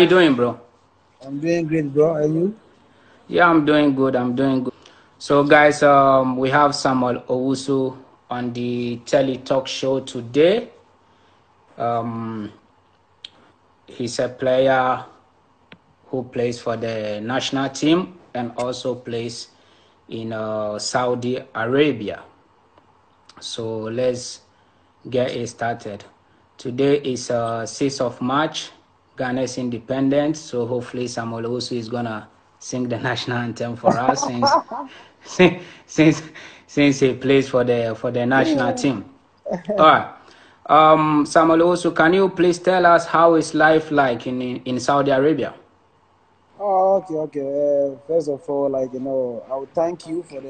you doing, bro? I'm doing great, bro. And you? Yeah, I'm doing good. I'm doing good. So, guys, we have Samuel Owusu on the Telly Talk Show today. Um, he's a player who plays for the national team and also plays in Saudi Arabia. So let's get it started. Today is 6th of March, Ghana's independence. So hopefully Samuel Owusu is gonna sing the national anthem for us since since he plays for the national team. All right. Samuel Owusu, can you please tell us how is life like in Saudi Arabia? Oh, okay. First of all, I would thank you for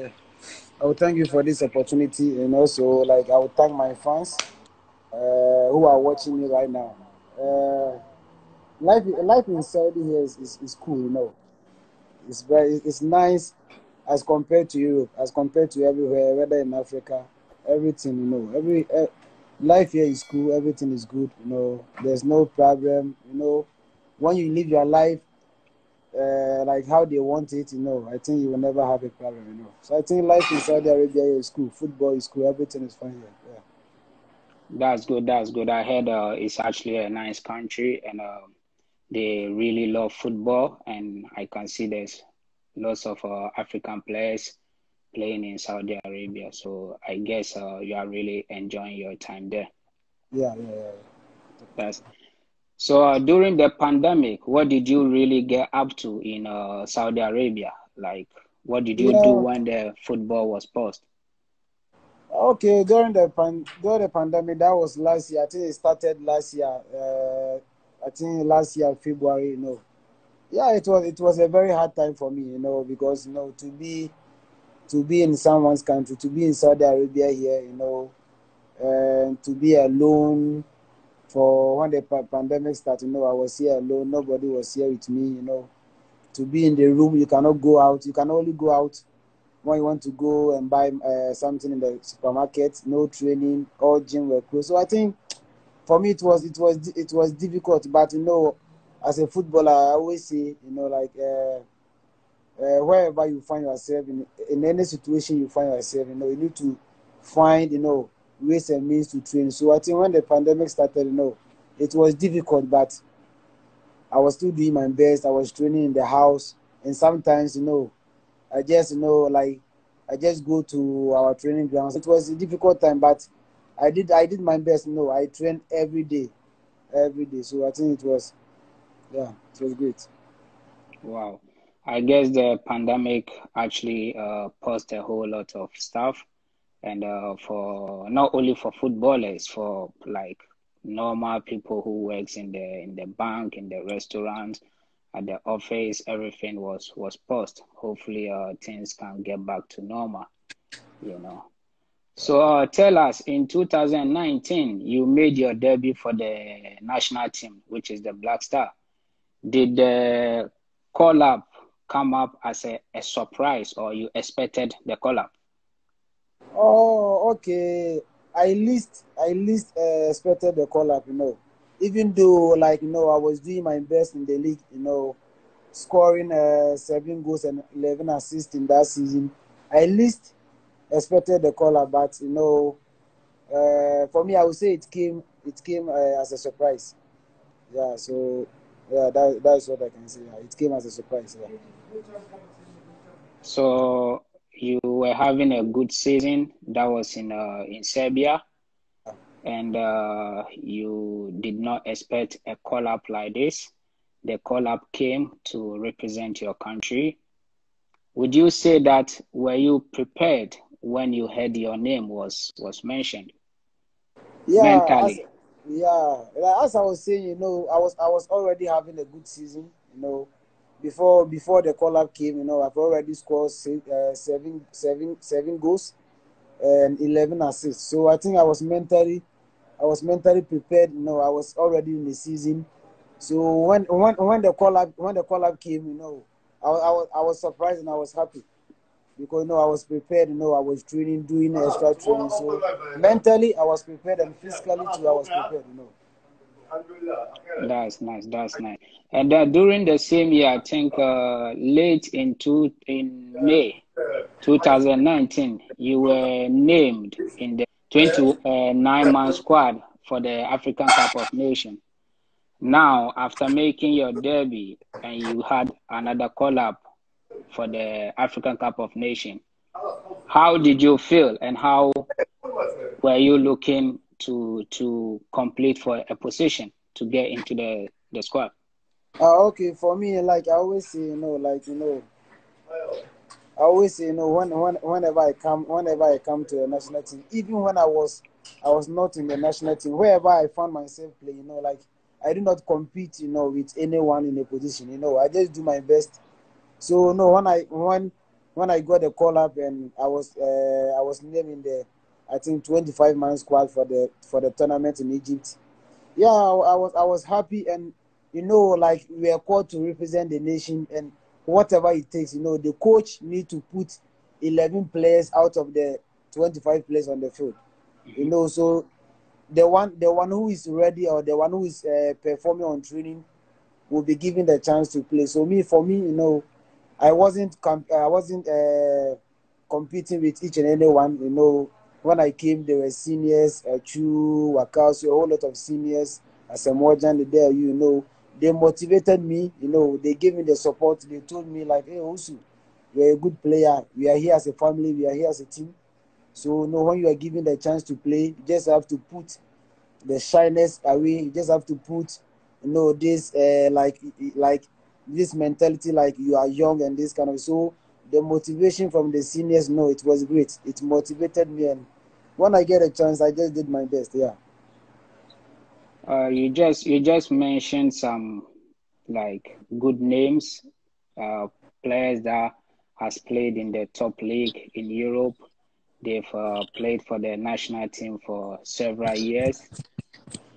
this opportunity, and also, I would thank my fans who are watching me right now. Life in Saudi here is cool, it's nice as compared to Europe, as compared to everywhere, whether in Africa, everything, life here is cool, everything is good, there's no problem, when you live your life like how they want it, I think you will never have a problem, So I think life in Saudi Arabia is cool, football is cool, everything is fine here. Yeah. That's good. That's good. I heard it's actually a nice country and they really love football, and I can see there's lots of African players playing in Saudi Arabia. So I guess you are really enjoying your time there. Yeah. That's so during the pandemic, what did you really get up to in Saudi Arabia? Like, what did you do Yeah. when the football was paused? Okay, during the pandemic, that was last year. I think it started last year. I think last year February. Yeah, it was a very hard time for me. Because to be in someone's country, to be in Saudi Arabia here, and to be alone for when the pandemic started. I was here alone. Nobody was here with me. To be in the room, you cannot go out. You can only go out when you want to go and buy something in the supermarket. No training, all gym were closed. So I think for me it was difficult. But as a footballer, I always say, wherever you find yourself in any situation you find yourself, you need to find ways and means to train. So I think when the pandemic started, it was difficult, but I was still doing my best. I was training in the house, and sometimes I just I just go to our training grounds. It was a difficult time, but I did my best. I trained every day. So I think it was great. Wow. I guess the pandemic actually paused a whole lot of stuff, and for not only for footballers, for like normal people who works in the bank, in the restaurant, at the office, everything was paused. Hopefully, things can get back to normal. So tell us, in 2019, you made your debut for the national team, which is the Black Star. Did the call-up come up as a surprise, or you expected the call-up? Oh, okay. I least expected the call up. Even though I was doing my best in the league. Scoring 7 goals and 11 assists in that season. I least expected the call up, but for me, I would say it came as a surprise. Yeah, so that's what I can say. Yeah, it came as a surprise. Yeah. So you were having a good season. That was in Serbia, and you did not expect a call up like this. The call up came to represent your country. Would you say that were you prepared when you heard your name was mentioned? Yeah, Mentally. as I was saying, I was already having a good season, before the call up came, I've already scored 7 goals and 11 assists. So I think I was mentally prepared. I was already in the season. So when the call up came, I was surprised and I was happy. Because I was prepared, I was training, doing extra training. So mentally I was prepared and physically too I was prepared. That's nice. That's nice. And during the same year, I think late in May 2019, you were named in the 29-man squad for the African Cup of Nations. Now, after making your debut, and you had another call-up for the African Cup of Nations, how did you feel, and how were you looking to complete for a position to get into the squad? Okay, for me, like I always say, I always say, whenever I come to the national team, even when I was not in the national team, wherever I found myself playing, like I do not compete, with anyone in a position, I just do my best. So no, when I got the call up and I was named in the, I think 25-man squad for the tournament in Egypt. Yeah, I was happy, and like we are called to represent the nation, and whatever it takes, the coach need to put 11 players out of the 25 players on the field. So the one who is ready, or the one who is performing on training, will be given the chance to play. So for me, I wasn't competing with each and any one. When I came, there were seniors, Chu, Wakausu, a whole lot of seniors, Asamoah there. They motivated me. They gave me the support. They told me like, "Hey, Owusu, you're a good player. We are here as a family. We are here as a team. So, when you are given the chance to play, you just have to put the shyness away. You just have to put, this like this mentality, like you are young and this kind of. So the motivation from the seniors, no, it was great. It motivated me, and when I get a chance, I just did my best. Yeah. You just mentioned some like good names, players that has played in the top league in Europe. They've played for the national team for several years.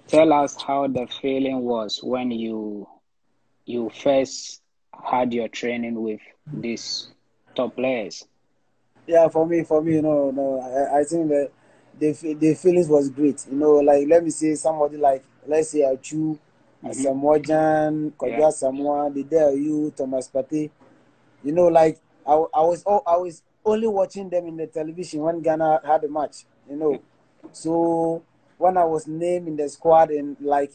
Tell us how the feeling was when you first had your training with these top players. Yeah, for me, no, I think that the feelings was great. Like let me say somebody like, let's say Achu, Mm-hmm. Samojan, Yeah. Kodwa Samoa, the there you, Thomas Partey. Like I was only watching them in the television when Ghana had a match. So when I was named in the squad, and like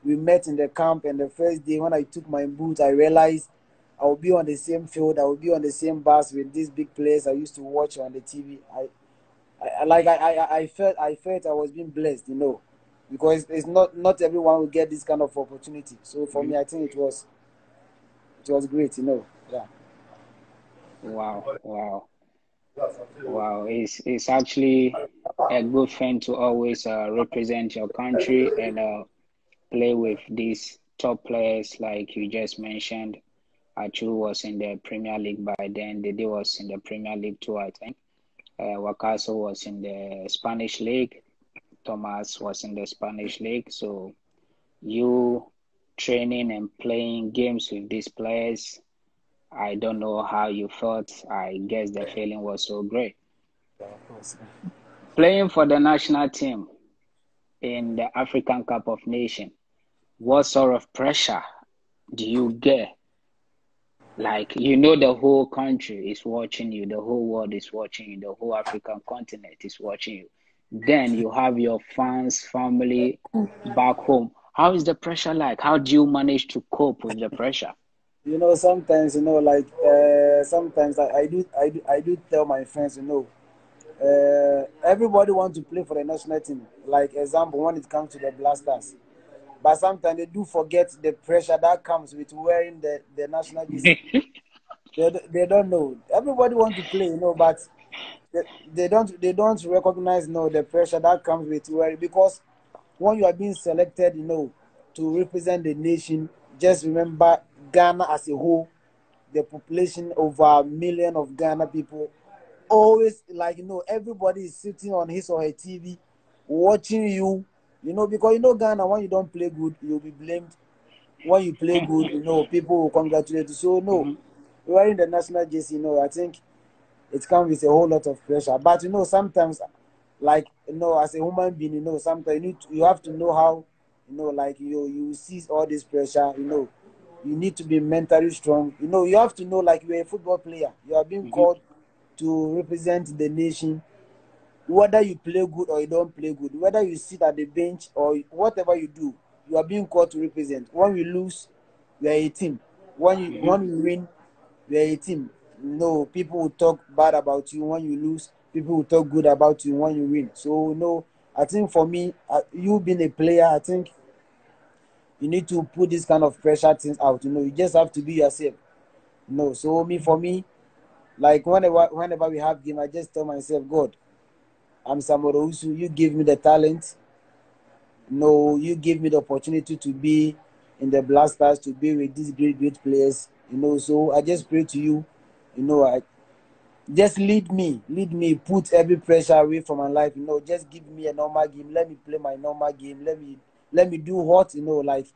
we met in the camp, and the first day when I took my boot, I realized I will be on the same field. I will be on the same bus with these big players I used to watch on the TV. I felt I was being blessed, because it's not everyone will get this kind of opportunity. So for Mm-hmm. me, I think it was great, Yeah. Wow, wow, wow. It's actually a good thing to always represent your country and play with these top players like you just mentioned. Achu was in the Premier League by then. Dede was in the Premier League too, I think. Wakaso was in the Spanish League. Thomas was in the Spanish League. So you training and playing games with these players, I don't know how you felt. I guess the feeling was so great. Yeah, of course. Playing for the national team in the African Cup of Nations, what sort of pressure do you get? Like, the whole country is watching you, the whole world is watching you, the whole African continent is watching you. Then you have your fans, family back home. How is the pressure like? How do you manage to cope with the pressure? Sometimes, like sometimes I do tell my friends, everybody want to play for the national team. Like example, when it comes to the Blasters, but sometimes they do forget the pressure that comes with wearing the national jersey. They don't know. Everybody want to play, but they, they don't recognize the pressure that comes with wearing, because when you are being selected, to represent the nation, just remember Ghana as a whole, the population over a million of Ghana people, always like everybody is sitting on his or her TV watching you, because Ghana, when you don't play good, you'll be blamed. When you play good, people will congratulate you. So no, Mhm. wearing the national jersey, I think it comes with a whole lot of pressure. But sometimes, like as a human being, sometimes you have to know how You know, like you see all this pressure. You know, you need to be mentally strong. You know, you have to know like you're a football player. You are being called to represent the nation. Whether you play good or you don't play good, whether you sit at the bench or whatever you do, you are being called to represent. When we lose, we are a team. When you win, we are a team. No, people will talk bad about you when you lose. People will talk good about you when you win. So no, I think for me, you being a player, I think you need to put this kind of pressure things out. You know, you just have to be yourself. No, so for me, like whenever we have game, I just tell myself, God, I'm Samuel Owusu. You give me the talent. No, you give me the opportunity to be in the Blasters, to be with these great players. You know, so I just pray to you. You know, I just lead me, put every pressure away from my life. You know, just give me a normal game. Let me play my normal game. Let me do what like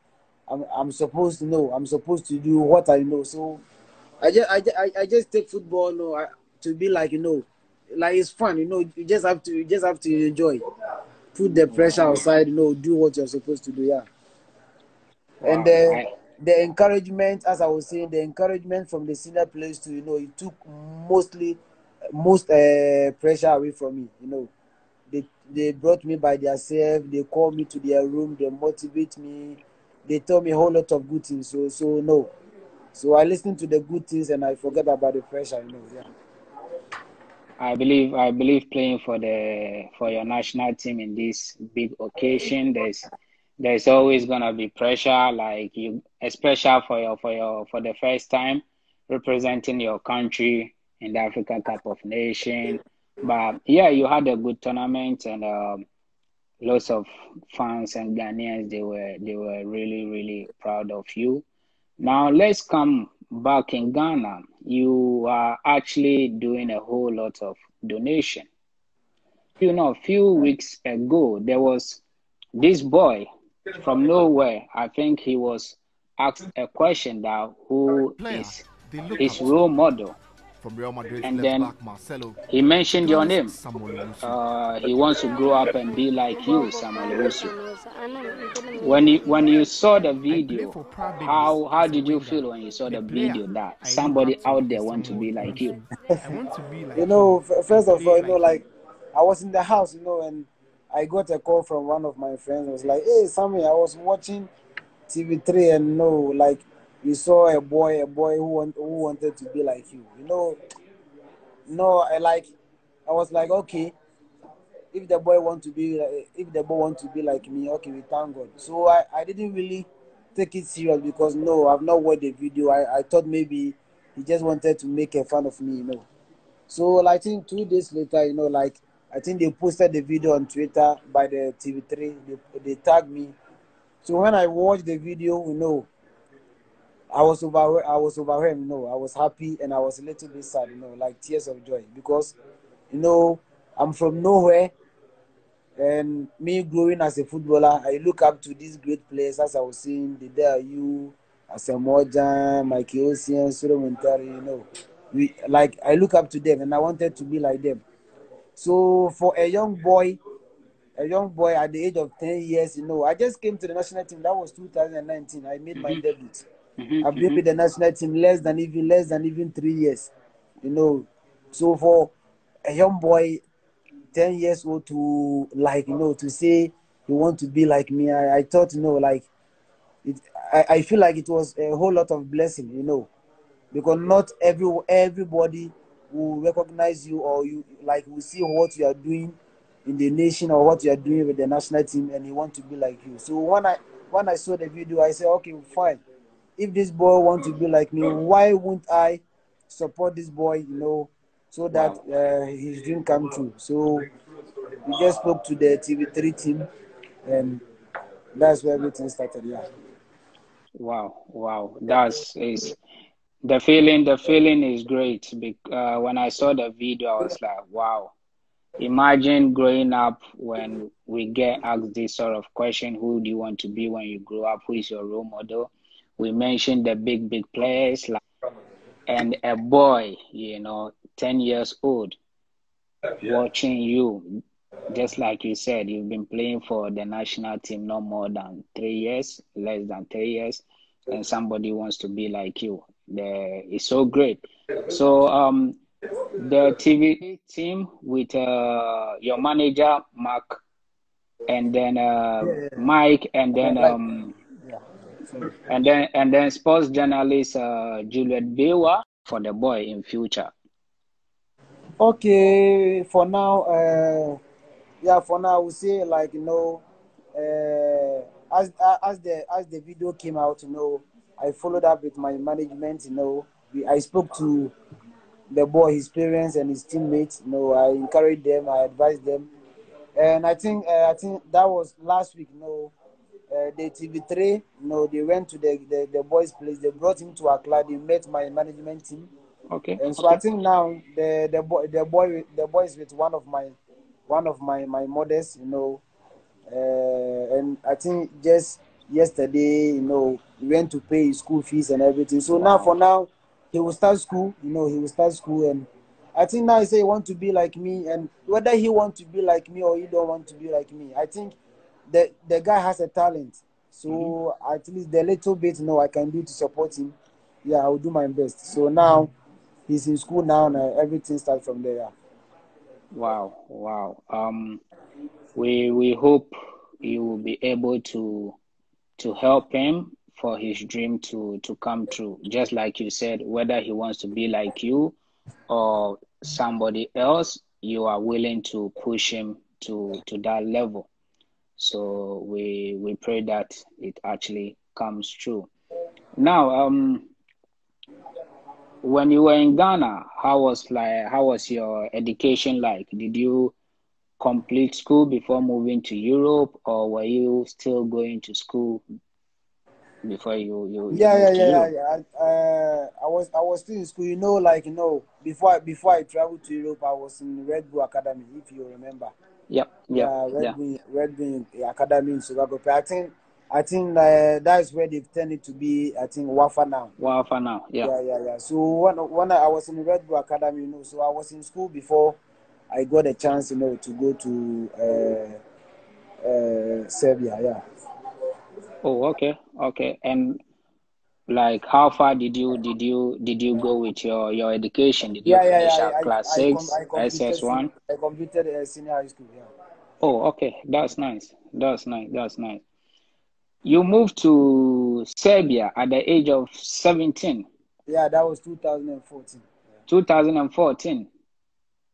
I'm supposed to know. I'm supposed to do what I know. So I just take football, to be like like it's fun. You know, you just have to enjoy. Put the pressure aside. You know, do what you're supposed to do. Yeah. And Wow. the encouragement, as I was saying, the encouragement from the senior players too, it took most pressure away from me. You know, they brought me by themselves. They called me to their room. They motivate me. They tell me a whole lot of good things. So no. So I listen to the good things and I forget about the pressure. You know, yeah. I believe playing for your national team in this big occasion, there's always gonna be pressure, like you, especially for the first time representing your country in the African Cup of Nations. But yeah, you had a good tournament, and lots of fans and Ghanaians, they were really proud of you. Now let's come back in Ghana. You are actually doing a whole lot of donation. You know, a few weeks ago, there was this boy from nowhere. I think he was asked a question that who Player is they look up his to. role model, From Real Madrid's and left then back Marcelo he to mentioned your Ghana's name. Samuel Owusu. He wants to grow up and be like you, Samuel Owusu. When you saw the I play video, for Proud Babies how as a did you winger. feel when you saw The the player video that I look somebody up to out there is want to Samuel be like you? Owusu. I want to be You like him. know, I first of play all, like him. like I was in the house, and I got a call from one of my friends. I was like, "Hey, Sammy, I was watching TV3, and like you saw a boy who wanted to be like you. You know, no, I was like, okay, if the boy want to be like me, okay, we thank God. So I didn't really take it serious because no, I've not watched the video. I thought maybe he just wanted to make a fun of me. So like, I think 2 days later, like I think they posted the video on Twitter by the TV3. They tagged me. So when I watched the video, I was overwhelmed. I was happy and I was a little bit sad. Like tears of joy because I'm from nowhere, and me growing as a footballer, I look up to these great players. As I was saying, the there you, Asamoah, Michael Ocean, Solomon Terry. I look up to them, and I wanted to be like them. So for a young boy at the age of 10 years, I just came to the national team. That was 2019. I made my debut. I've been with the national team less than even 3 years. So for a young boy, 10 years old, to to say he want to be like me, I thought like it. I feel like it was a whole lot of blessing. Because not everybody will recognize you, or you like will see what you are doing in the nation or what you are doing with the national team, and he want to be like you. So when I saw the video, I said, okay, fine. If this boy want to be like me, why won't I support this boy? So that Wow. his dream come true. So we just spoke to the TV3 team, and that's where everything started. Yeah. Wow. That's is the feeling is great. When I saw the video, I was like, wow. Imagine growing up when we get asked this sort of question, who do you want to be when you grow up? Who is your role model? We mentioned the big players, and a boy, 10 years old, watching you just like you said, you've been playing for the national team no more than 3 years, less than 3 years, and somebody wants to be like you. It's so great. So the TV team with your manager Mark, and then Mike, and then Like, yeah. Sorry. and then sports journalist Juliet Bewa for the boy in future. Okay, for now, yeah, for now, I would say like as the video came out, I followed up with my management. I spoke to the boy, his parents, and his teammates. I encouraged them, I advised them, and I think that was last week. The TV3, they went to the boys' place. They brought him to Accra. They met my management team. Okay. And so I think now the boy is with one of my mothers, and I think just yesterday, we went to pay his school fees and everything. So now for now, he will start school, and I think now he say he want to be like me, and whether he want to be like me or he don't want to be like me, I think the guy has a talent. So at least the little bit I can do to support him, yeah, I will do my best. So now he's in school now, and everything starts from there. Wow. We hope you will be able to help him for his dream to come true. Just like you said, whether he wants to be like you or somebody else, you are willing to push him to that level. So we pray that it actually comes true. Now, when you were in Ghana, how was your education like? Did you complete school before moving to Europe, or were you still going to school before you moved to Europe? I was still in school. Before I traveled to Europe, I was in Red Bull Academy, if you remember. Yep. Yeah, Yeah. Red Bull Academy in Sugago. I think that's where they've turned it to be. I think Wafa now. Wow, for now. Yeah. Yeah. So when I was in Red Bull Academy, so I was in school before I got a chance, to go to Serbia. Yeah. Oh, okay. And like, how far did you go with your education? Did you Yeah, finish at class I, com- 6, I completed sen- SS1? I completed senior high school. Yeah. Oh, okay. That's nice. That's nice. You moved to Serbia at the age of 17, Yeah, that was 2014. 2014.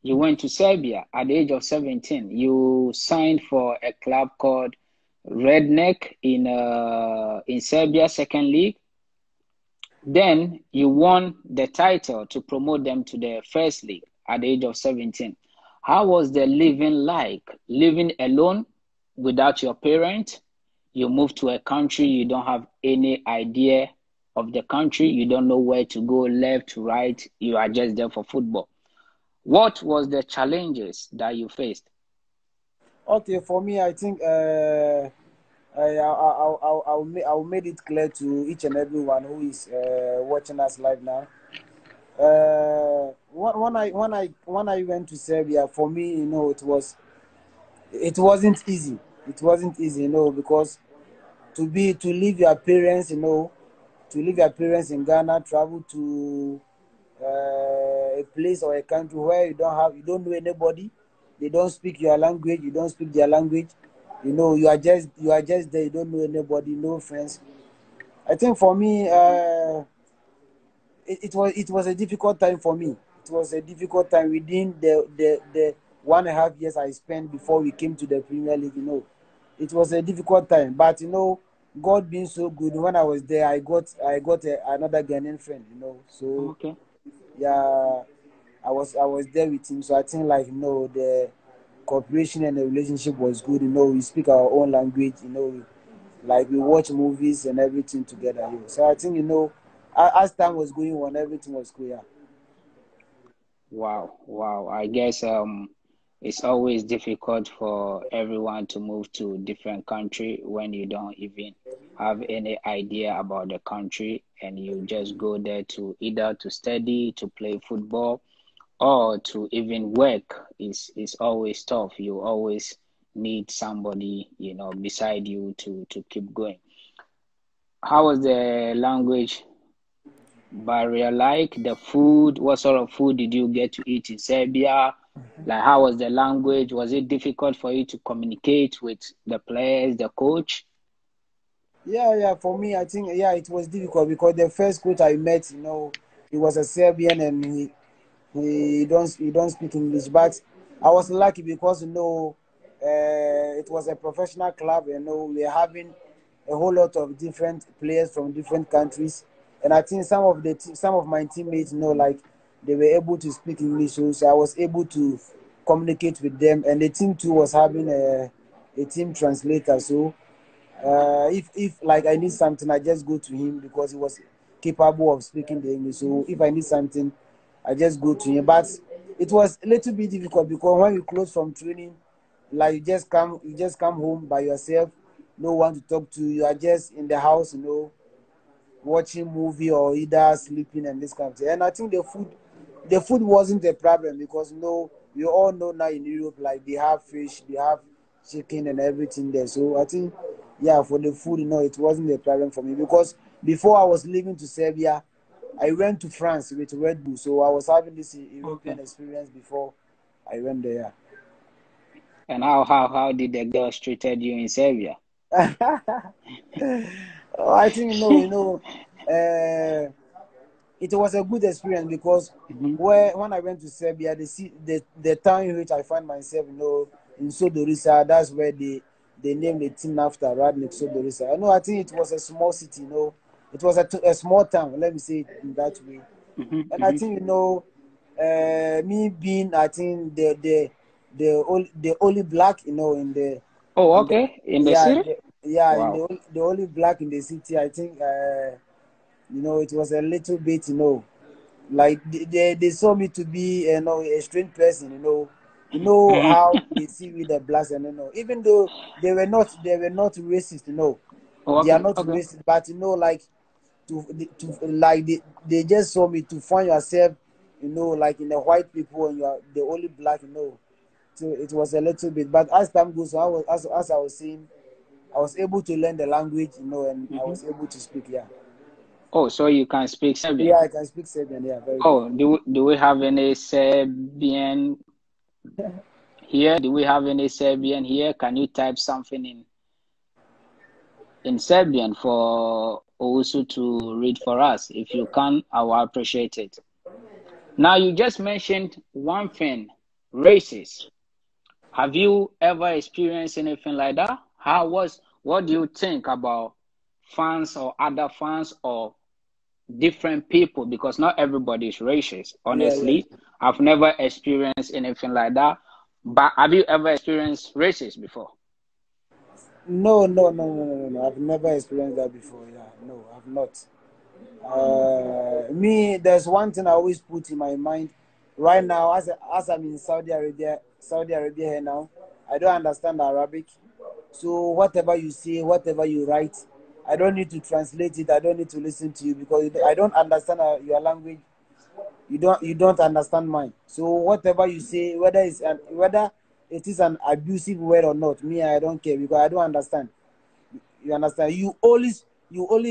You went to Serbia at the age of 17. You signed for a club called Radnik in Serbia Second League. Then you won the title to promote them to the First League at the age of 17. How was the living like? Living alone without your parent? You move to a country, you don't have any idea of the country, you don't know where to go, left, right, you are just there for football. What was the challenges that you faced? Okay, for me, I think I'll make it clear to each and everyone who is watching us live now. When I went to Serbia, for me, it wasn't easy. It wasn't easy, because to leave your parents, to leave your parents in Ghana, travel to a place or a country where you don't know anybody, they don't speak your language, you don't speak their language, you are just there, you don't know anybody, no friends. I think for me, it was a difficult time for me. It was a difficult time within the 1.5 years I spent before we came to the Premier League. It was a difficult time, but God being so good, when I was there, I got another Ghanaian friend. So Okay. yeah, I was there with him. So I think the cooperation and the relationship was good. We speak our own language. Like we watch movies and everything together. So I think as time was going on, everything was clear. Wow. I guess it's always difficult for everyone to move to different country when you don't even have any idea about the country, and you just go there to either to study, to play football, or to even work is always tough. You always need somebody, you know, beside you to keep going. How was the language barrier like? The food, what sort of food did you get to eat in Serbia? Like, how was the language? Was it difficult for you to communicate with the players, the coach? Yeah. For me, I think it was difficult because the first coach I met, he was a Serbian and he don't speak English. But I was lucky because it was a professional club. We are having a whole lot of different players from different countries, and I think some of my teammates, like they were able to speak English, so I was able to communicate with them, and the team too was having a team translator. So if like I need something, I just go to him because he was capable of speaking the English. So if I need something, I just go to him. But it was a little bit difficult because when you close from training, like you just come home by yourself, no one to talk to. You are just in the house, watching movie or either sleeping and this kind of thing. And I think the food wasn't a problem because we all know now in Europe, like they have fish, they have chicken and everything there. So I think for the food, it wasn't a problem for me because before I was leaving to Serbia, I went to France with Red Bull. So I was having this European experience before I went there. And how did the girls treated you in Serbia? I think it was a good experience because when I went to Serbia, the town in which I find myself, in Sodorica, that's where they named the team after Radnik Sodorica. I think it was a small city, it was a small town. Let me say it in that way. And I think me being, I think the only black, in the Oh, in the okay. In the yeah city? in Wow. the only black in the city. I think it was a little bit, like they saw me to be a strange person. How they see with the blacks, and even though they were not racist. Oh, They are okay, not okay. racist, but like to like they just saw me to find yourself, like in the white people and you are the only black. So it was a little bit, but as time goes on, as I was saying, I was able to learn the language, and I was able to speak. Yeah. Oh, so you can speak Serbian? Yeah, I can speak Serbian. Yeah, very good. Oh, do we have any Serbian here? Do we have any Serbian here? Can you type something in Serbian for Owusu to read for us? If you can, I will appreciate it. Now, you just mentioned one thing, races. Have you ever experienced anything like that? What do you think about fans or other fans or different people? Because not everybody is racist. Yeah. Honestly, I've never experienced anything like that. But have you ever experienced racism before? No. I've never experienced that before. Yeah, no, I've not. Me, there's one thing I always put in my mind. Right now, as I'm in Saudi Arabia here now, I don't understand Arabic. So whatever you say, whatever you write, I don't need to translate it. I don't need to listen to you because I don't understand your language. You don't understand mine. So whatever you say, whether it is an abusive word or not, me, I don't care because I don't understand. You understand? You only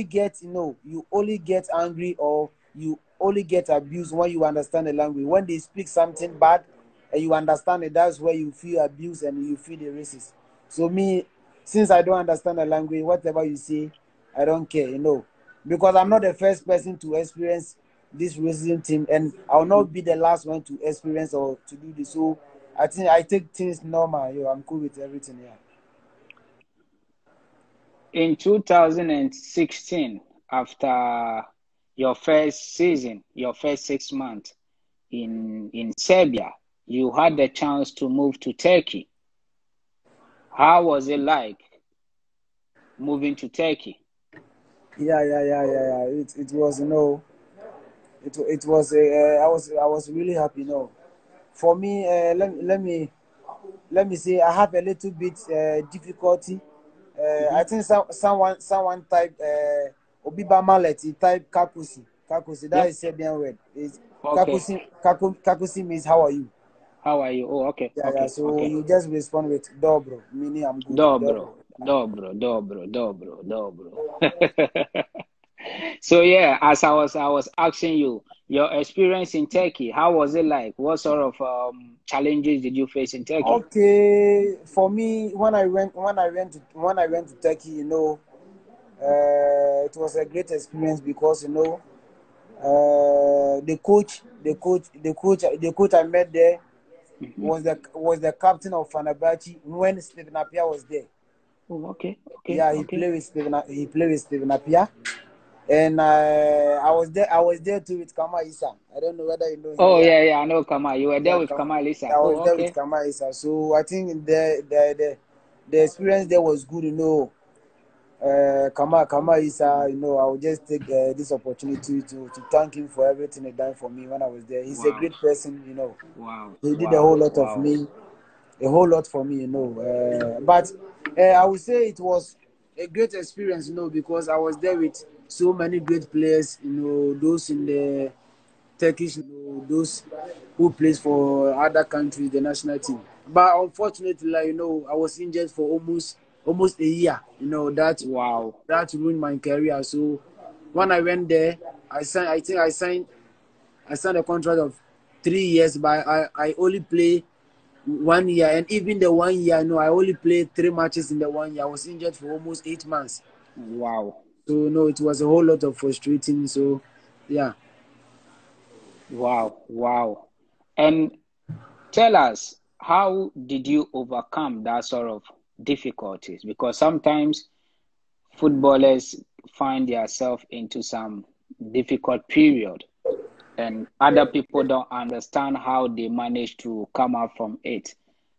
get you only get angry or you only get abused when you understand the language. When they speak something bad and you understand it, that's where you feel abused and you feel the racist. So me, since I don't understand the language, whatever you say, I don't care, because I'm not the first person to experience this racism thing, and I'll not be the last one to experience or to do this. So I think I take things normal. I'm cool with everything. Yeah. In 2016, after your first season, your first 6 months in Serbia, you had the chance to move to Turkey. How was it like moving to Turkey? Yeah. It was, it was I was really happy. For me, let me say I have a little bit difficulty. I think someone typed Obiba Mallet. He typed Kakusi. Kakusi. That Yep. is Serbian word. Okay. Kakusi means how are you? How are you? Oh, okay. Yeah, yeah. Okay. So Okay. you just respond with dobro, meaning I'm good. Dobro. Dobro. Dobro. Dobro. Dobro. So yeah, as I was asking you, your experience in Turkey, how was it like? What sort of challenges did you face in Turkey? Okay, for me, when I went to Turkey, it was a great experience because the coach I met there Mm-hmm. was the captain of Fenerbahce when Stephen Appiah was there. Oh, okay. Okay. Yeah, Okay. he played with Stephen Appiah, and I was there too with Kama Issa. I don't know whether you know him. Oh Yeah, yeah, yeah, I know Kamal. You were there yeah, with Kamal Lisa. I was Oh, there with okay. Kama Issa. So I think the experience there was good. Kama Issa, I will just take this opportunity to thank him for everything he done for me when I was there. He's a Wow. great person. Wow. He did a Wow. whole lot of Wow. me, a whole lot for me. But I would say it was a great experience. Because I was there with so many great players. Those in the Turkish, those who plays for other countries, the national team. But unfortunately, I was injured for almost a year. Wow. That ruined my career. So when I went there, I signed a contract of 3 years, but I only play 1 year, and even the 1 year, no, I only played 3 matches in the 1 year. I was injured for almost 8 months. Wow. So no, it was a whole lot of frustrating. So yeah. Wow. Wow. And tell us, how did you overcome that sort of difficulties? Because sometimes footballers find themselves into some difficult period, and other people don't understand how they manage to come out from it.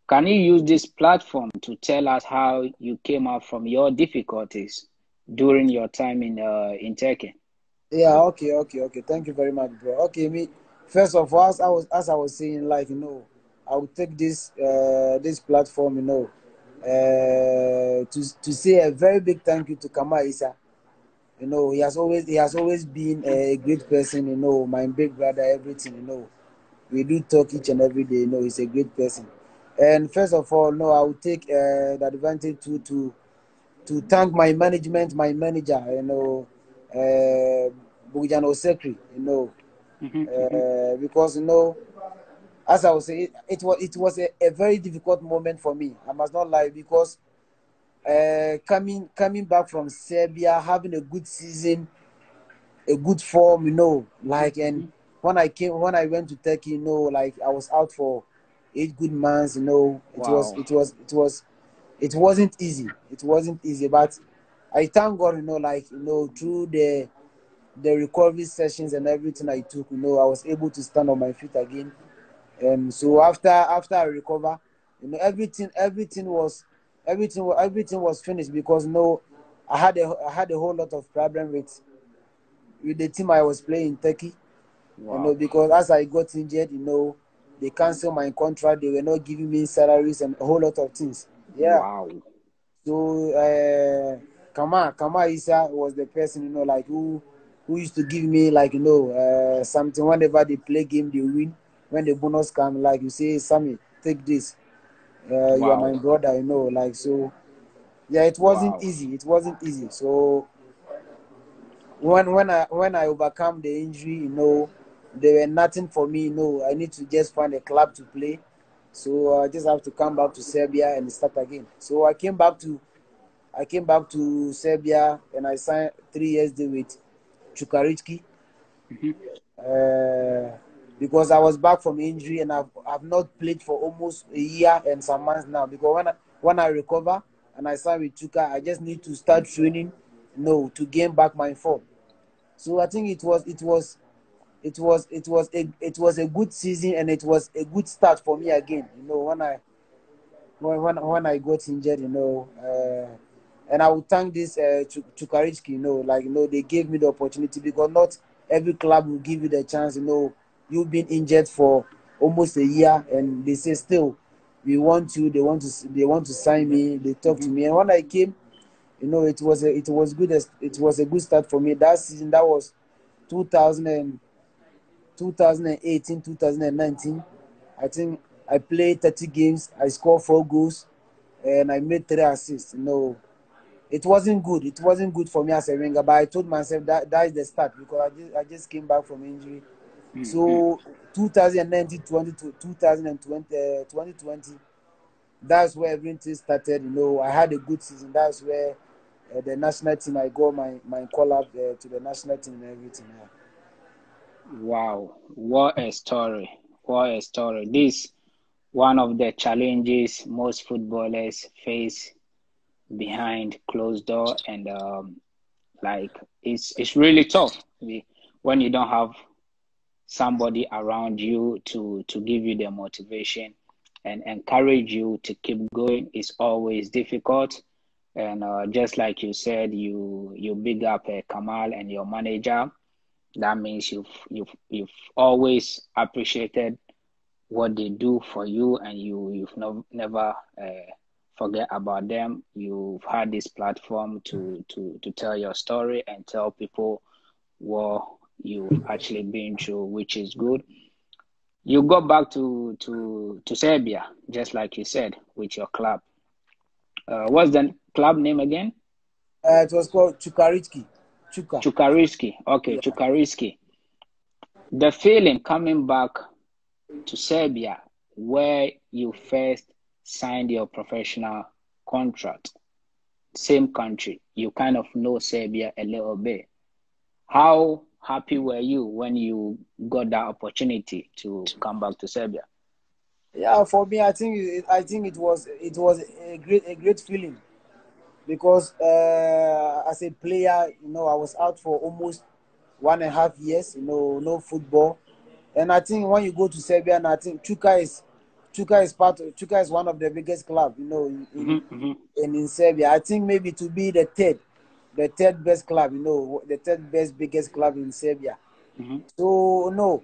Can you use this platform to tell us how you came out from your difficulties during your time in Turkey? Yeah, okay. Thank you very much, bro. Okay, me first of all, as I was saying, I would take this platform, to say a very big thank you to Kama Isa. He has always been a great person. My big brother, everything. We do talk each and every day. He's a great person. And first of all, no, I will take the advantage to thank my management, my manager, Bujano Sekri, Mm-hmm. because as I was saying, it was a very difficult moment for me. I must not lie, because coming back from Serbia, having a good season, a good form, and Mm-hmm. when I went to Turkey, I was out for 8 good months. Wow. It wasn't easy. It wasn't easy, but I thank God, through the recovery sessions and everything I took, I was able to stand on my feet again. And so after I recover, everything was finished, because I had a whole lot of problem with the team I was playing in Turkey. Wow. Because as I got injured, they canceled my contract. They were not giving me salaries and a whole lot of things. Yeah. Wow. So Kama Isa was the person, who used to give me, something whenever they play game they win. When the bonus come, like, you say, Sammy, take this. You are my Wow. brother, so. Yeah, it wasn't Wow. easy. It wasn't easy. So when I overcome the injury, there were nothing for me. I need to just find a club to play. So I just have to come back to Serbia and start again. So I came back to Serbia, and I signed 3 years deal with Chukaricki, Mm-hmm. uh, because I was back from injury, and I've not played for almost a year and some months now. Because when I recover and I sign with Chuka, I just need to start training, to gain back my form. So I think it was a good season, and it was a good start for me again. When I got injured, and I would thank this Chukaricki, they gave me the opportunity, because not every club will give you the chance. You've been injured for almost a year, and they say still we want you. They want to sign me. They talk to Mm-hmm. me, and when I came, it was a good start for me that season. That was 2000 2018, 2019. I think I played 30 games. I scored 4 goals, and I made 3 assists. It wasn't good. It wasn't good for me as a winger. But I told myself that is the start because I just came back from injury. So 2019, 2020, that's where everything started. I had a good season. That's where the national team, I got my call up to the national team and everything. Yeah. Wow, what a story! What a story! This one of the challenges most footballers face behind closed door, and like it's really tough when you don't have somebody around you to give you the motivation and encourage you to keep going. Is always difficult. And just like you said, you big up Kamal and your manager. That means you've always appreciated what they do for you, and you've never forget about them. You've had this platform to tell your story and tell people what you've actually been through, which is good. You go back to Serbia, just like you said, with your club. What's the club name again? It was called Chukaritski. Chukariski. Okay, Yeah. Chukariski. The feeling coming back to Serbia, where you first signed your professional contract, same country, you kind of know Serbia a little bit. How happy were you when you got that opportunity to come back to Serbia? Yeah, for me, I think it was a great feeling because as a player, I was out for almost 1.5 years. No football, and I think when you go to Serbia, and I think Chuka is one of the biggest club, in Serbia. I think maybe to be the third best club, the third best biggest club in Serbia. So no,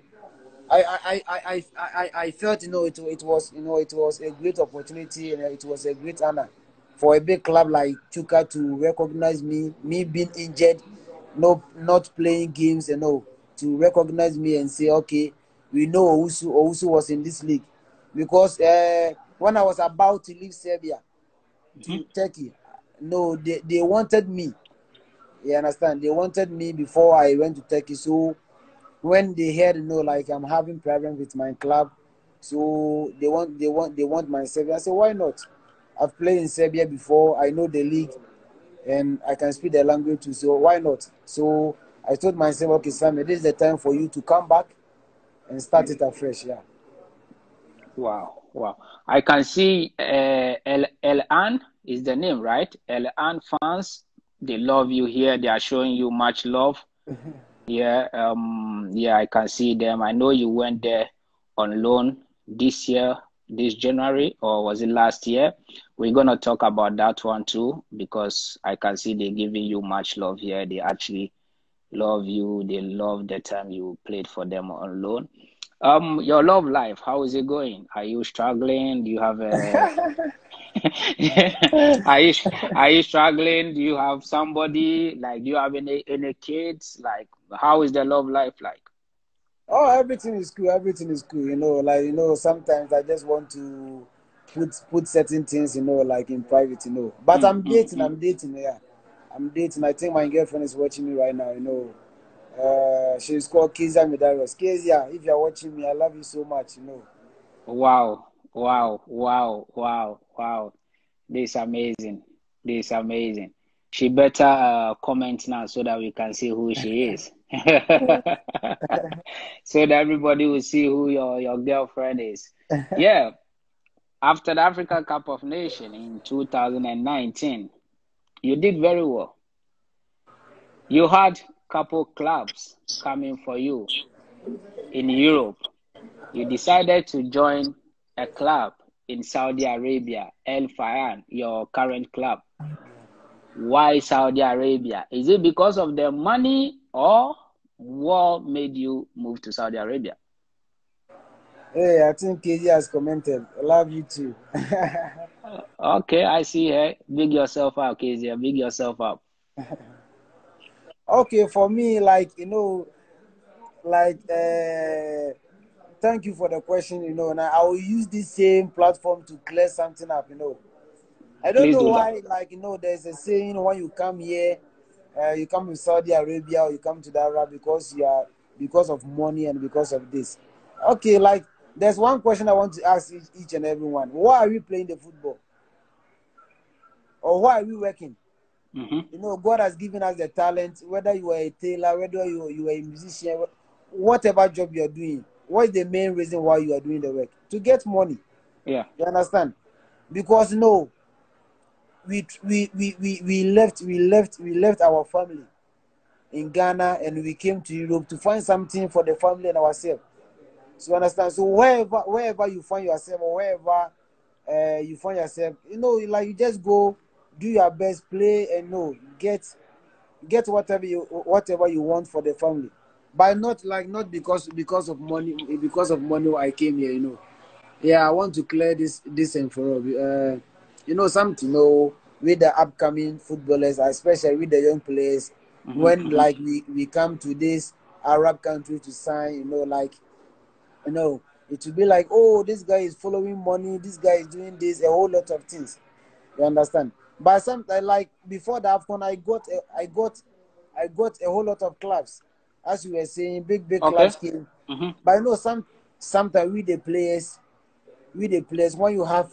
I felt it was a great opportunity, and it was a great honor for a big club like Chuka to recognize me being injured, no not playing games, to recognize me and say, okay, we know Owusu was in this league, because when I was about to leave Serbia to Turkey, no, they wanted me. You understand? They wanted me before I went to Turkey. So when they heard, like I'm having problems with my club, so they want my Serbia. I said, why not? I've played in Serbia before. I know the league, and I can speak the language too. So why not? So I told myself, okay, Sammy, this is the time for you to come back and start it afresh. Yeah. Wow, wow. I can see El is the name, right? El fans, they love you here. They are showing you much love. Yeah, yeah, I can see them. I know you went there on loan this year, this January, or was it last year? We're gonna talk about that one too, because I can see they're giving you much love here. They actually love you. They love the time you played for them on loan. Your love life, how is it going? Are you struggling? Do you have a are you are you struggling? Do you have somebody? Like, do you have any kids? Like, how is the love life like? Oh, everything is cool. Everything is cool. Sometimes I just want to put certain things, like in private. But I'm dating. I'm dating. Yeah, I'm dating. I think my girlfriend is watching me right now. She's called Kezia Medeiros. Kezia, if you're watching me, I love you so much. Wow, wow, wow, wow, wow. This is amazing. This is amazing. She better comment now so that we can see who she is. So that everybody will see who your girlfriend is. Yeah, after the Africa Cup of Nations in 2019, you did very well. You had couple clubs coming for you in Europe. You decided to join a club in Saudi Arabia, Al Fayan, your current club. Why Saudi Arabia? Is it because of the money, or what made you move to Saudi Arabia? Hey, I think Kezia has commented. I love you too. Okay, I see her. Big yourself up, Kezia. Big yourself up. Okay, for me, like, like thank you for the question. And I will use this same platform to clear something up. I don't Please know do that. why. Like there's a saying when you come here, you come to Saudi Arabia or you come to the Arab because of money and because of this. Okay, like there's one question I want to ask each and everyone. Why are we playing the football? Or why are we working? God has given us the talent, whether you are a tailor, whether you are a musician, whatever job you are doing. What is the main reason why you are doing the work? To get money. Yeah. You understand? Because we left our family in Ghana and we came to Europe to find something for the family and ourselves. So you understand? So wherever you find yourself or wherever you find yourself, like you just go, do your best, play, and get whatever you want for the family. But not because of money. Because of money, I came here. Yeah, I want to clear this and for all. Something. With the upcoming footballers, especially with the young players, when like we come to this Arab country to sign, like it will be like, oh, this guy is following money, this guy is doing this, a whole lot of things. You understand? But sometimes, like before the AFCON, I got a whole lot of clubs, as you were saying, big Okay. clubs came. But sometimes with the players, when you have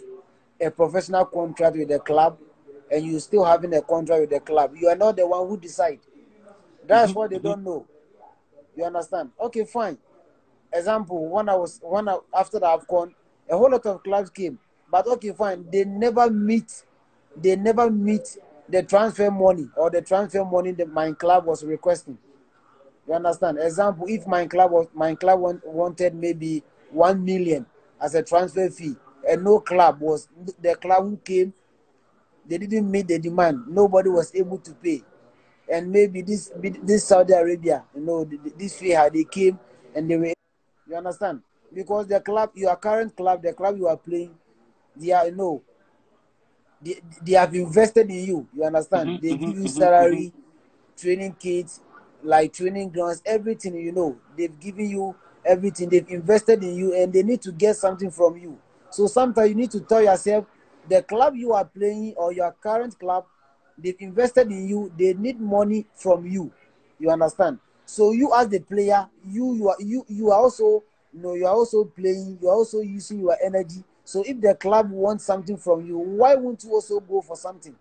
a professional contract with the club, and you still having a contract with the club, you are not the one who decide. That's what they don't know. You understand? Okay, fine. Example, after the AFCON, a whole lot of clubs came. But okay, fine. They never meet the transfer money or the transfer money that my club was requesting. You understand? Example, if my club wanted maybe 1 million as a transfer fee, and the club who came, they didn't meet the demand. Nobody was able to pay. And maybe this Saudi Arabia, this fee they came and they were. You understand? Because the club, your current club, the club you are playing, they are they have invested in you. You understand? They give you salary, training kits, like training grounds, everything. They've given you everything. They've invested in you, and they need to get something from you. So sometimes you need to tell yourself, the club you are playing or your current club, they've invested in you. They need money from you. You understand? So you as the player, you are also you are also playing. You are also using your energy. So if the club wants something from you, why won't you also go for something?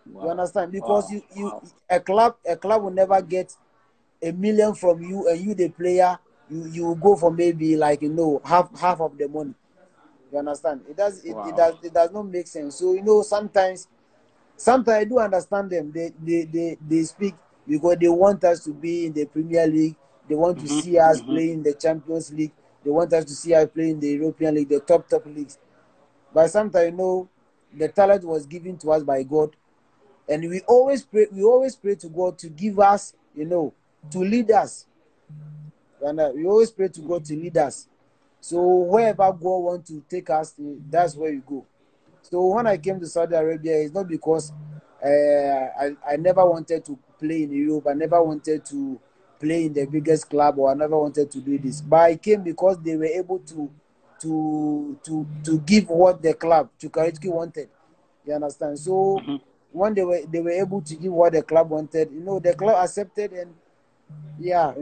Wow. You understand? Because Wow. a club will never get 1 million from you, and you the player, you go for maybe like half of the money. You understand? It does not make sense. So sometimes I do understand them. They speak because they want us to be in the Premier League. They want to see us play in the Champions League. They want us to see us play in the European League, the top leagues. But sometimes the talent was given to us by God, and we always pray. We always pray to God to give us, to lead us. And we always pray to God to lead us. So wherever God wants to take us, that's where we go. So when I came to Saudi Arabia, it's not because I never wanted to play in Europe. I never wanted to play in the biggest club, or I never wanted to do this. But I came because they were able to give what the club, Chukwueze, wanted. You understand? So when they were able to give what the club wanted, the club accepted, and yeah,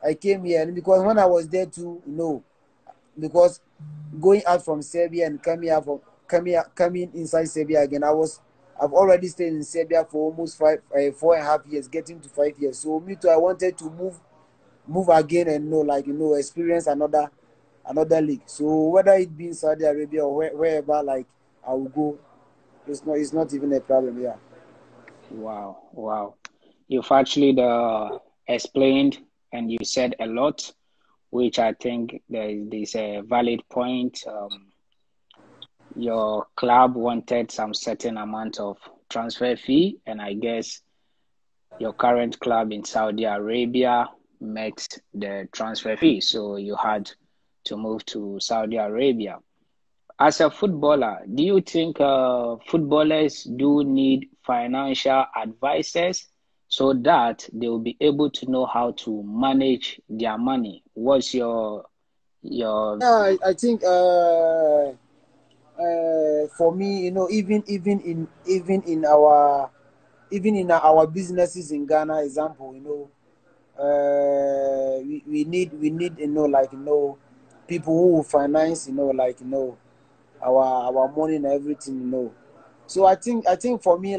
I came here, and because when I was there too, because going out from Serbia and coming inside Serbia again, I've already stayed in Serbia for almost 4.5 years, getting to 5 years. So me too, I wanted to move again and experience another league. So whether it be in Saudi Arabia or wherever, like I will go, it's not even a problem. Yeah. Wow. You've actually explained and you said a lot, which I think there's a valid point. Your club wanted some certain amount of transfer fee, and I guess your current club in Saudi Arabia met the transfer fee, so you had to move to Saudi Arabia. As a footballer, do you think footballers do need financial advisors so that they will be able to know how to manage their money. What's your Yeah, I think for me, even in our businesses in Ghana, example, we need people who will finance, our money and everything. So I think for me,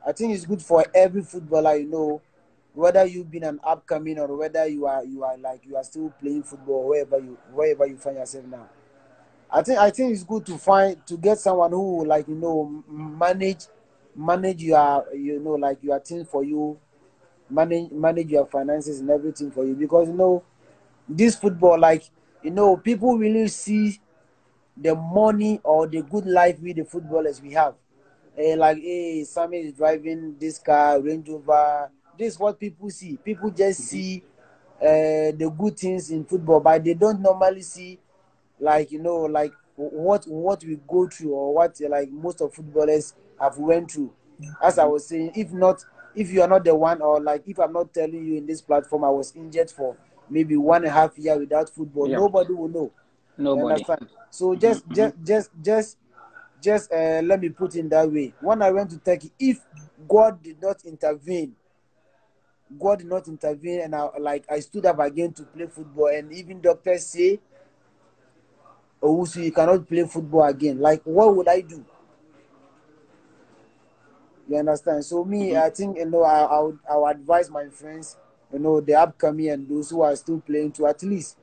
I think it's good for every footballer, whether you've been an upcoming or whether you are still playing football wherever you find yourself now. I think it's good to get someone who will, manage your things for you, manage your finances and everything for you, because this football, people really see the money or the good life with the footballers we have. Hey, Sammy is driving this car, Range Rover. This is what people see. People just see the good things in football, but they don't normally see, what we go through, or what most of footballers have went through. As I was saying, if you are not the one, or if I'm not telling you in this platform, I was injured for maybe 1.5 years without football. yeah, Nobody will know. You nobody. understand? So just let me put in that way. When I went to Turkey, if God did not intervene, and I stood up again to play football, and even doctors say, Owusu, you cannot play football again. What would I do? You understand? So me, I think I would advise my friends, the upcoming and those who are still playing, to at least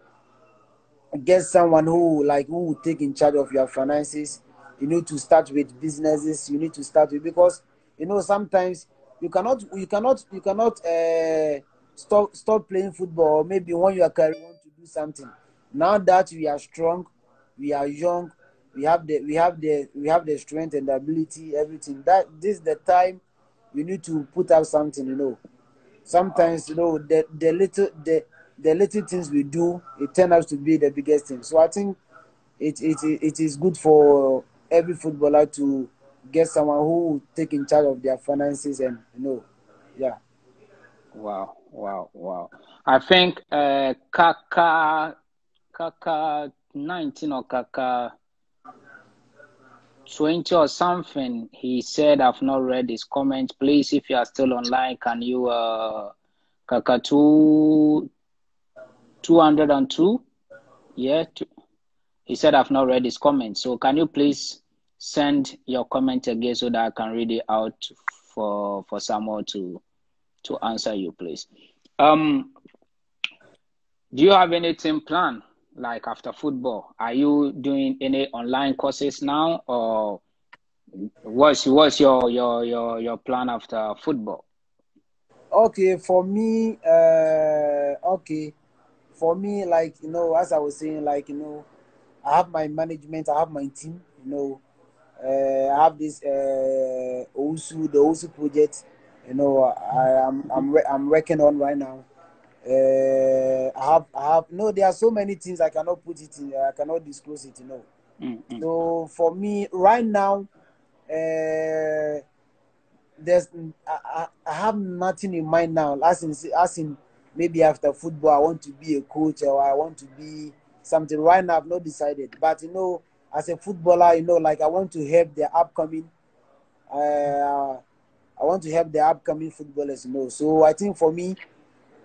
get someone who will take in charge of your finances. You need to start with businesses. You need to start with, because sometimes you cannot stop playing football. Or maybe when you are career, you want to do something. Now that we are strong, we are young, we have the strength and the ability, everything. That this is the time we need to put up something. Sometimes the little things we do, it turns out to be the biggest thing. So I think it is good for every footballer to get someone who will take in charge of their finances, and yeah. Wow. I think Kaka 19 or Kaka 20 or something, he said, I've not read his comment. Please, if you are still online, can you Kaka 202? Yeah, he said, I've not read his comment. So can you please send your comment again so that I can read it out for someone to answer you, please. Do you have anything planned, like after football? Are you doing any online courses now, or what's your plan after football? Okay, as I was saying, I have my management, I have my team. I have this Owusu, the Owusu project. I'm working on right now. I have no. There are so many things I cannot put it in. I cannot disclose it. So for me right now, there's I have nothing in mind now. As in maybe after football, I want to be a coach, or I want to be something. Right now, I've not decided. But as a footballer, I want to help the upcoming. I want to help the upcoming footballers. So I think for me,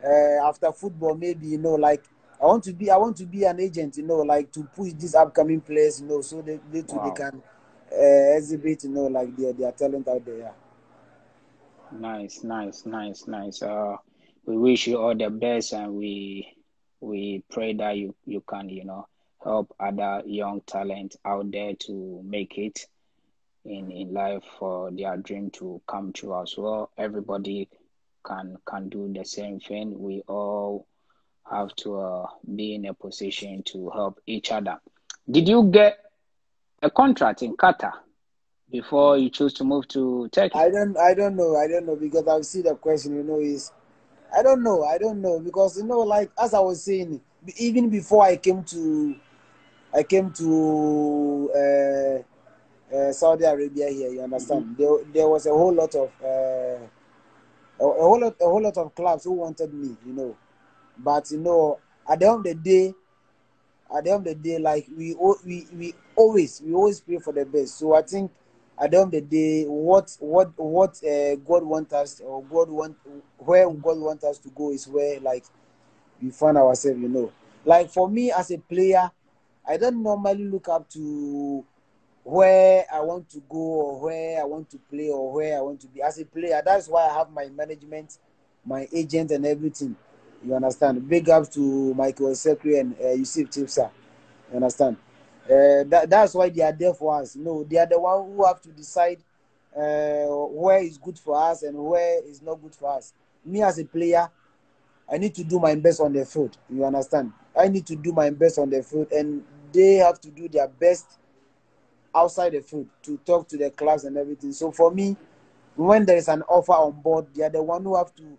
after football, maybe I want to be an agent. To push these upcoming players. So they can exhibit. Their talent out there. Yeah. Nice. We wish you all the best, and we pray that you can help other young talent out there to make it in life, for their dream to come true as well. Everybody can do the same thing. We all have to be in a position to help each other. Did you get a contract in Qatar before you choose to move to Turkey? I don't know because I've seen the question. Is I don't know because as I was saying, even before I came to Saudi Arabia here. You understand? There was a whole lot of a whole lot of clubs who wanted me, you know. But you know, at the end of the day, like we always pray for the best. So I think at the end of the day, what God wants us, or where God wants us to go is where like we find ourselves, you know. Like for me as a player, I don't normally look up to where I want to go or where I want to play or where I want to be as a player. That's why I have my management, my agent, and everything. You understand? Big ups to Michael Sekri and Yusuf Chipsa. You understand? That's why they are there for us. No, they are the one who have to decide where is good for us and where is not good for us. Me as a player, I need to do my best on the field. You understand? I need to do my best on the field, and they have to do their best outside the field to talk to the clubs and everything. So for me, when there is an offer on board, they are the one who have to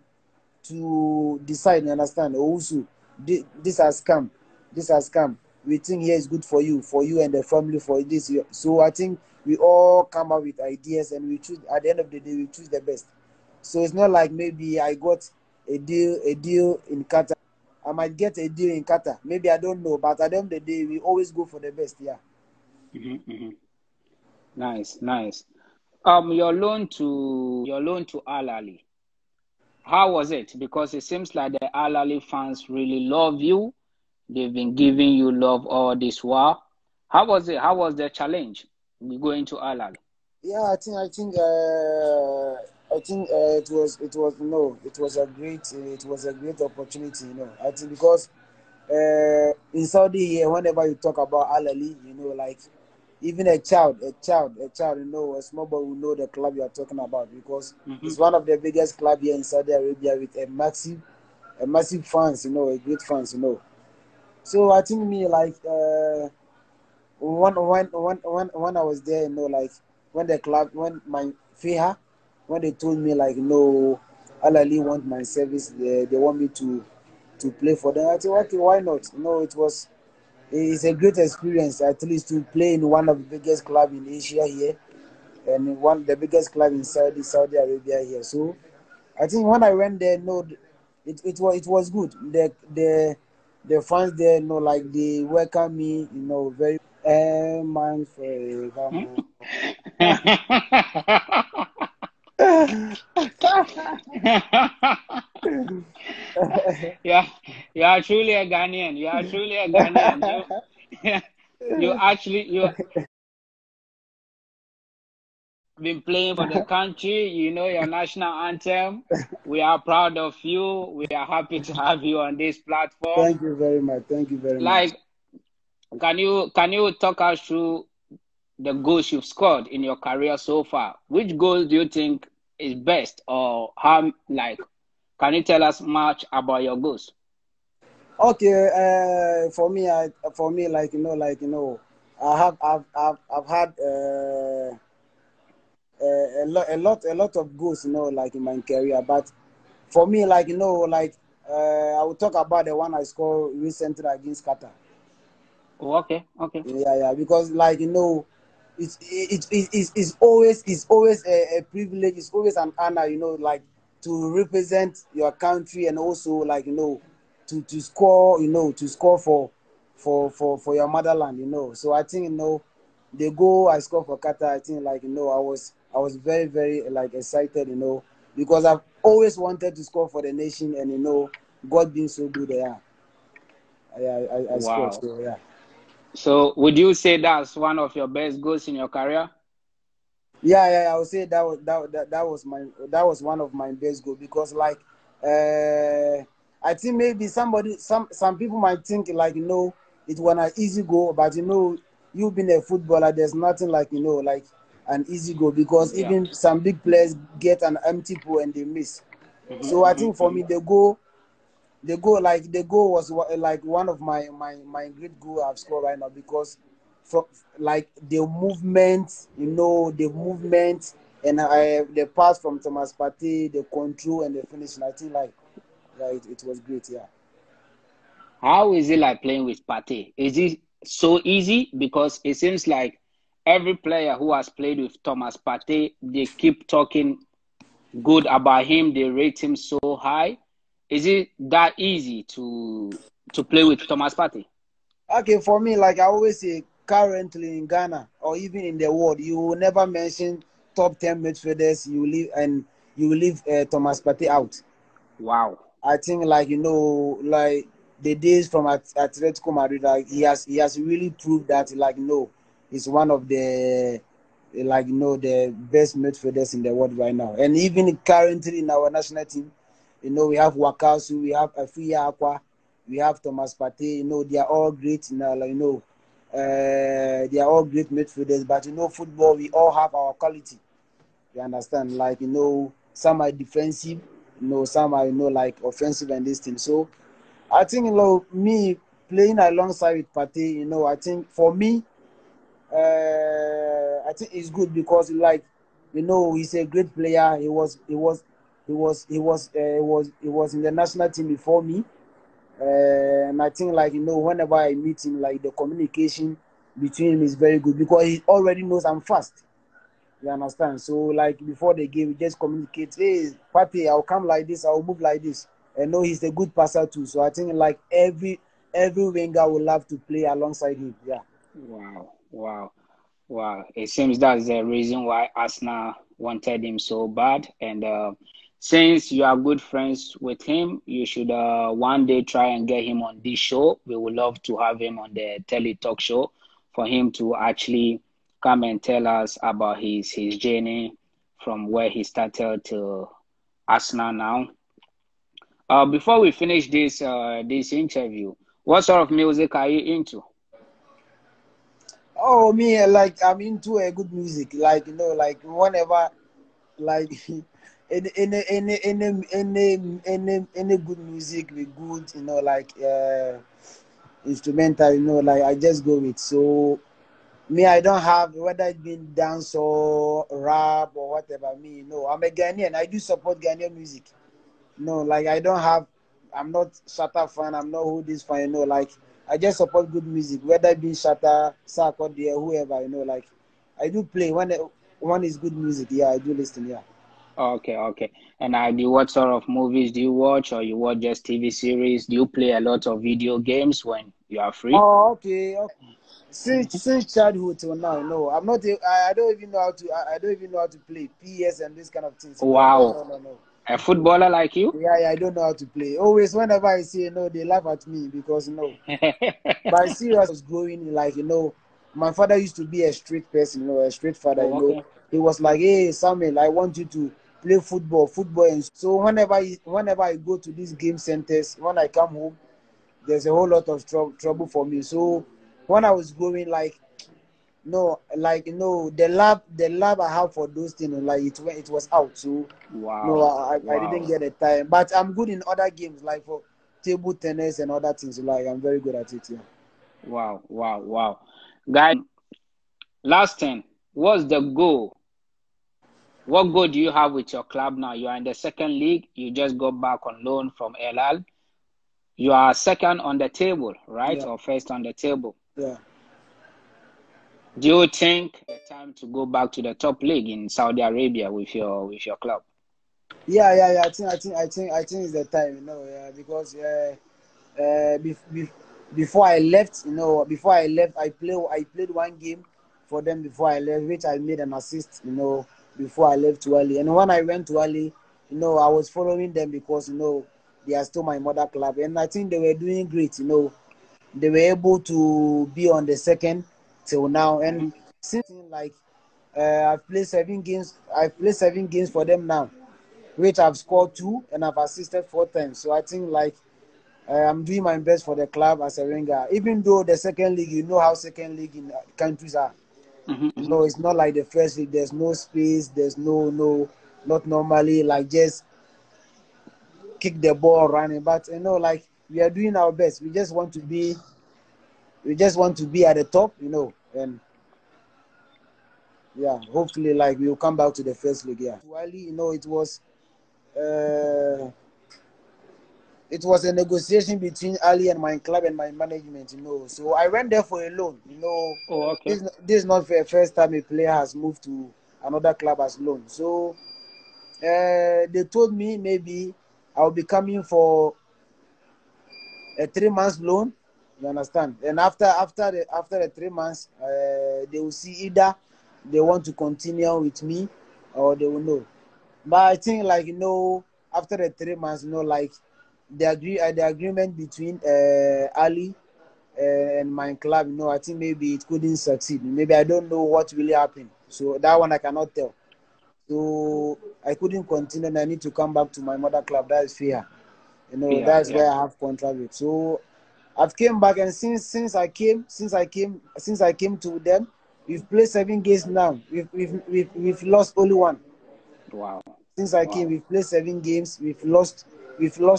decide. You understand? Owusu, this has come. This has come. We think here is good for you and the family for this. So I think we all come up with ideas and we choose. At the end of the day, we choose the best. So it's not like maybe I got a deal in Qatar. I might get a deal in Qatar. Maybe I don't know, but at the end of the day, we always go for the best. Yeah. Nice. Your loan to Al Ahly. How was it? Because it seems like the Al Ahly fans really love you. They've been giving you love all this while. How was it? How was the challenge going to Al Ahly? Yeah, I think it was a great opportunity, you know. I think because in Saudi here, whenever you talk about Al Ahly, you know, like even a child, you know, a small boy will know the club you are talking about because it's one of the biggest club here in Saudi Arabia with a massive fans, you know, a great fans, you know. So I think me like when I was there, you know, like when my FIHA, when they told me like no, Al Ahly want my service, they want me to play for them. I said okay, why not? You know, it's a great experience at least to play in one of the biggest club in Asia here and one the biggest club in Saudi Arabia here. So I think when I went there, no, it was good. The fans there, you know, like they welcome me, you know, very man forevermore. Yeah, you are truly a Ghanaian. You are truly a Ghanaian. You been playing for the country. You know your national anthem. We are proud of you. We are happy to have you on this platform. Thank you very much. Thank you very much. Like, can you talk us through the goals you've scored in your career so far? Which goal do you think is best, or how? Like, can you tell us much about your goals? Okay, for me, like I've had a lot of goals, you know, like in my career. But for me, like like I will talk about the one I scored recently against Qatar. Oh, okay. Yeah, because like it's always a privilege. It's always an honor, you know, like to represent your country and also like to score, for your motherland, you know. So I think the goal I scored for Qatar, I think like I was very very like excited, you know, because I've always wanted to score for the nation, and God being so good, I scored. Wow. So yeah. So would you say that's one of your best goals in your career? Yeah. I would say that was one of my best goals because like I think maybe some people might think like it was an easy goal, but you being a footballer, there's nothing like like an easy goal because Yeah. even some big players get an empty goal and they miss. So I think for me the goal was like one of my great goal I've scored right now because from like the movement, and the pass from Thomas Partey, the control and the finishing. I think like it was great. Yeah. How is it like playing with Partey? Is it so easy? Because it seems like every player who has played with Thomas Partey, they keep talking good about him. They rate him so high. Is it that easy to play with Thomas Partey? Okay, for me, like I always say, currently in Ghana or even in the world, you will never mention top 10 midfielders. You leave Thomas Partey out. Wow. I think like like the days from Atletico Madrid, like he has really proved that like he's one of the the best midfielders in the world right now. And even currently in our national team, we have Wakasu, we have Afia Aqua, we have Thomas Partey. They are all great now. They are all great midfielders. But football, we all have our quality. You understand? Like some are defensive, some are like offensive and this thing. So I think me playing alongside with Partey, I think for me, I think it's good because like he's a great player. He was in the national team before me, and I think like whenever I meet him, like the communication between him is very good because he already knows I'm fast. You understand? So like before the game, we just communicate. Hey, Partey, I'll come like this. I'll move like this. And he's a good passer too. So I think like every winger will love to play alongside him. Yeah. Wow. It seems that's the reason why Arsenal wanted him so bad. And since you are good friends with him, you should one day try and get him on this show. We would love to have him on the Telly Talk Show for him to actually come and tell us about his journey from where he started to Arsenal now. Before we finish this interview, what sort of music are you into? Oh, me, like I'm into a good music. Like like whenever, like any good music be good. Like instrumental. Like I just go with. So me, I don't have whether it been dance or rap or whatever. Me, I'm a Ghanaian. I do support Ghanaian music. Like I don't have. I'm not Shatta fan. I'm not who this fan. Like I just support good music, whether it be Shatta, Sarkodie, whoever. Like I do play when one is good music. Yeah, I do listen. Yeah. Okay. And what sort of movies do you watch, or you watch just TV series? Do you play a lot of video games when you are free? Oh, okay. Since childhood till now, no, I'm not. I don't even know how to. I don't even know how to play PS and this kind of things. Wow. No. A footballer like you? Yeah, I don't know how to play. Always, whenever I say they laugh at me because But I see, as I was growing, like my father used to be a street person, a street father. Oh, okay. He was like, "Hey, Samuel, I want you to play football." And so whenever I go to these game centers, when I come home, there's a whole lot of trouble for me. So when I was growing, like the love I have for those things, like it was out. So no, Wow. I didn't get the time. But I'm good in other games, like for table tennis and other things. Like I'm very good at it. Yeah. Wow. Guys, last thing, what's the goal? What goal do you have with your club now? You are in the second league. You just got back on loan from LL. You are second on the table, right? Yeah. Or first on the table. Yeah. Do you think the time to go back to the top league in Saudi Arabia with your club? Yeah. I think it's the time, yeah, because before I left, I played one game for them before I left, which I made an assist, before I left to Ali. And when I went to Ali, I was following them because they are still my mother club, and I think they were doing great. They were able to be on the second till now, and since like I've played 7 games. I've played 7 games for them now, which I've scored 2 and I've assisted 4 times. So I think like I'm doing my best for the club as a winger. Even though the second league, how second league in countries are. It's not like the first league. There's no space. There's not normally like just kick the ball running. But like we are doing our best. We just want to be at the top, and yeah, hopefully like we'll come back to the first league. Yeah. Wally, uh, it was a negotiation between Ali and my club and my management, So I went there for a loan, Oh, okay. This is not the first time a player has moved to another club as loan. So They told me maybe I'll be coming for a 3 months loan. You understand? And after the 3 months, they will see either they want to continue with me or they will know. But I think like after the 3 months, like the agreement between Ali and my club, I think maybe it couldn't succeed. Maybe I don't know what really happened. So that one I cannot tell. So I couldn't continue and I need to come back to my mother club. That is fair. That's where I have contract with. So I've came back and since I came to them, we've played 7 games now. We've lost only one. Wow. Since I came, we've played 7 games. We've lost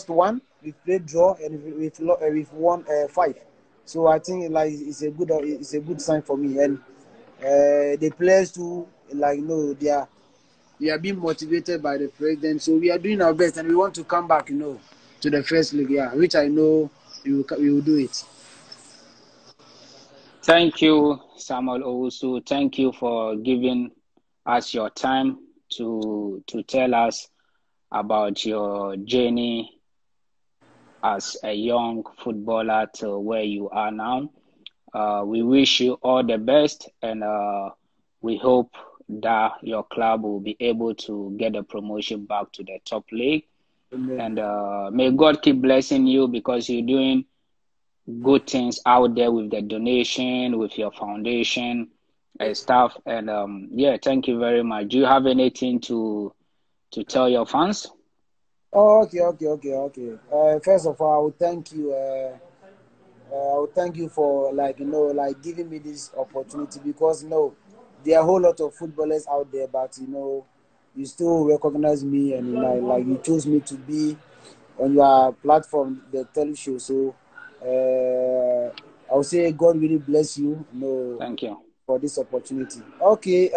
one. We've played draw and we've won 5. So I think like it's a good sign for me. And the players too, like we are being motivated by the president. So we are doing our best and we want to come back, to the first league. Yeah, which I know we will do it. Thank you, Samuel Owusu. Thank you for giving us your time to tell us about your journey as a young footballer to where you are now. We wish you all the best, and we hope that your club will be able to get a promotion back to the top league. Amen. And may God keep blessing you because you're doing good things out there with the donation, with your foundation and stuff. And thank you very much. Do you have anything to tell your fans? Oh, okay. First of all, I will thank you. I will thank you for giving me this opportunity because there are a whole lot of footballers out there, but you still recognize me and you chose me to be on your platform, the Telly Show. So I will say God really bless you. Thank you for this opportunity. Okay.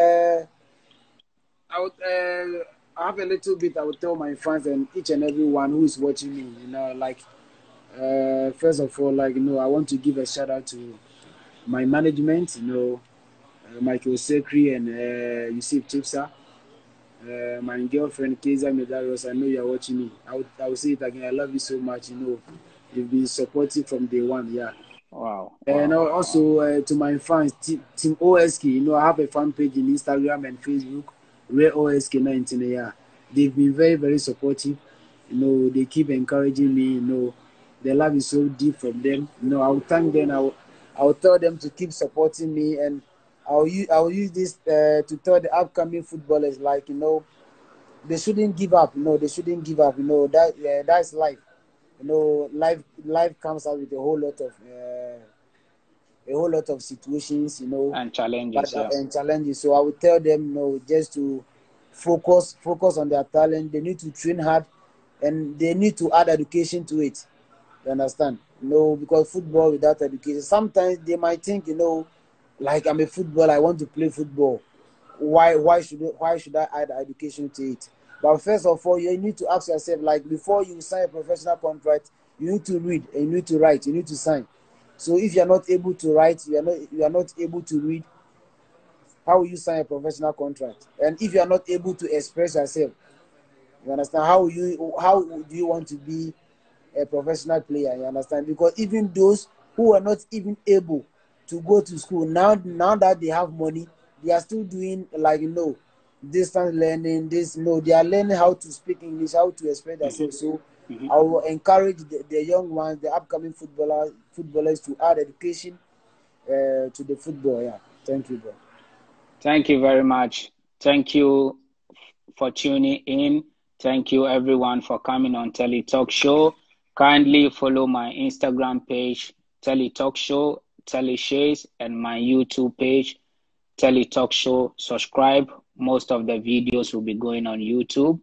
I have a little bit I will tell my fans and each and everyone who is watching me. First of all, I want to give a shout out to my management, Michael Sekri and Yusuf Chipsa, my girlfriend Keza Medarios. I know you are watching me. I will say it again. I love you so much. You've been supportive from day one. Yeah. Wow. And also to my fans, Team OSK. I have a fan page in Instagram and Facebook, where OSK 19. Yeah, they've been very, very supportive. They keep encouraging me. The love is so deep from them. I will thank them. I will tell them to keep supporting me, and I will use this to tell the upcoming footballers they shouldn't give up. They shouldn't give up. That's life. Life comes out with a whole lot of situations, and challenges. and challenges. So I would tell them, just to focus on their talent. They need to train hard, and they need to add education to it. You understand? Because football without education, sometimes they might think, like I'm a footballer, I want to play football. Why should I add education to it? But first of all, you need to ask yourself, like before you sign a professional contract, you need to read and you need to write, you need to sign. So if you are not able to write, you are not able to read, how will you sign a professional contract? And if you are not able to express yourself, you understand, how do you want to be a professional player? You understand? Because even those who are not even able to go to school now that they have money, they are still doing distance learning. They are learning how to speak English, how to express themselves. So I will encourage the young ones, the upcoming footballers to add education to the football. Yeah, thank you, bro. Thank you very much. Thank you for tuning in. Thank you everyone for coming on Telly Talk Show. Kindly follow my Instagram page, Telly Talk Show, tellyshaze, and my YouTube page, Telly Talk Show. Subscribe. Most of the videos will be going on YouTube.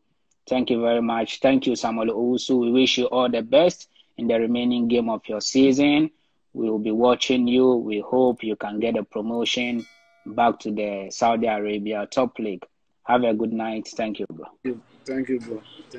Thank you very much. Thank you, Samuel Owusu. We wish you all the best in the remaining game of your season. We will be watching you. We hope you can get a promotion back to the Saudi Arabia top league. Have a good night. Thank you, bro. Thank you, bro.